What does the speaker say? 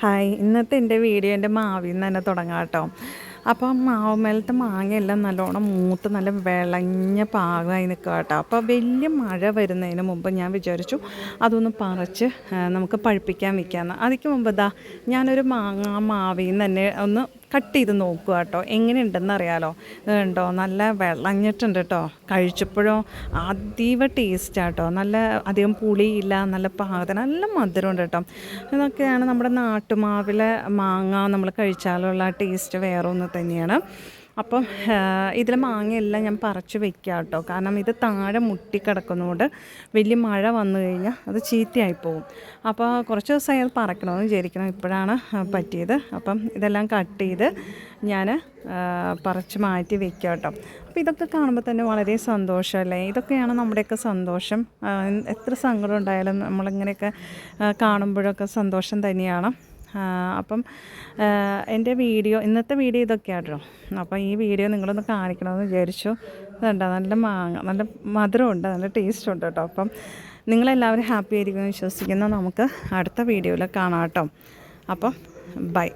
Hi, ഇന്നത്തെ എൻ്റെ video എൻ്റെ മാവിൽ നിന്ന് തന്നെ തുടങ്ങാം കേട്ടോ. അപ്പം മാവുമേലത്തെ മാങ്ങയെല്ലാം നല്ലോണം മൂത്ത് നല്ല വിളഞ്ഞ പാകമായി നിൽക്കുക കേട്ടോ. അപ്പോൾ വലിയ മഴ വരുന്നതിന് മുമ്പ് ഞാൻ വിചാരിച്ചു അതൊന്ന് പറിച്ച് നമുക്ക് പഴുപ്പിക്കാൻ വയ്ക്കാമെന്ന്. അതിക്ക് മുമ്പ് ഞാനൊരു മാങ്ങ മാവിൽ നിന്ന് തന്നെ ഒന്ന് കട്ട് ചെയ്ത് നോക്കുക കേട്ടോ, എങ്ങനെയുണ്ടെന്ന് അറിയാലോ. ഇത് കണ്ടോ, നല്ല വിളഞ്ഞിട്ടുണ്ട് കേട്ടോ. കഴിച്ചപ്പോഴോ അതീവ ടേസ്റ്റാട്ടോ, നല്ല അധികം പുളിയില്ല, നല്ല പാകത്തിന് നല്ല മധുരമുണ്ട് കേട്ടോ. ഇതൊക്കെയാണ് നമ്മുടെ നാട്ടുമാവിലെ മാങ്ങ നമ്മൾ കഴിച്ചാലുള്ള ടേസ്റ്റ് വേറെ ഒന്ന് തന്നെയാണ്. അപ്പം ഇതിലെ മാങ്ങയെല്ലാം ഞാൻ പറിച്ച് വെക്കാം കേട്ടോ, കാരണം ഇത് താഴെ മുട്ടിക്കിടക്കുന്നതുകൊണ്ട് വലിയ മഴ വന്നു കഴിഞ്ഞാൽ അത് ചീത്തയായിപ്പോവും. അപ്പോൾ കുറച്ച് ദിവസമായി അത് പറിക്കണമെന്ന് വിചാരിക്കണം, ഇപ്പോഴാണ് പറ്റിയത്. അപ്പം ഇതെല്ലാം കട്ട് ചെയ്ത് ഞാൻ പറിച്ച് മാറ്റി വെക്കാം കേട്ടോ. അപ്പോൾ ഇതൊക്കെ കാണുമ്പോൾ തന്നെ വളരെ സന്തോഷമല്ലേ. ഇതൊക്കെയാണ് നമ്മുടെയൊക്കെ സന്തോഷം. എത്ര സങ്കടം ഉണ്ടായാലും നമ്മളിങ്ങനെയൊക്കെ കാണുമ്പോഴൊക്കെ സന്തോഷം തന്നെയാണ്. അപ്പം എൻ്റെ ഇന്നത്തെ വീഡിയോ ഇതൊക്കെയാണ് കേട്ടോ. അപ്പോൾ ഈ വീഡിയോ നിങ്ങളൊന്ന് കാണിക്കണമെന്ന് വിചാരിച്ചു. ഇതുണ്ട്, നല്ല മാങ്ങ, നല്ല മധുരമുണ്ട്, നല്ല ടേസ്റ്റുണ്ട് കേട്ടോ. അപ്പം നിങ്ങളെല്ലാവരും ഹാപ്പി ആയിരിക്കുമെന്ന് വിശ്വസിക്കുന്നു. നമുക്ക് അടുത്ത വീഡിയോയിൽ കാണാം കേട്ടോ. അപ്പം ബൈ.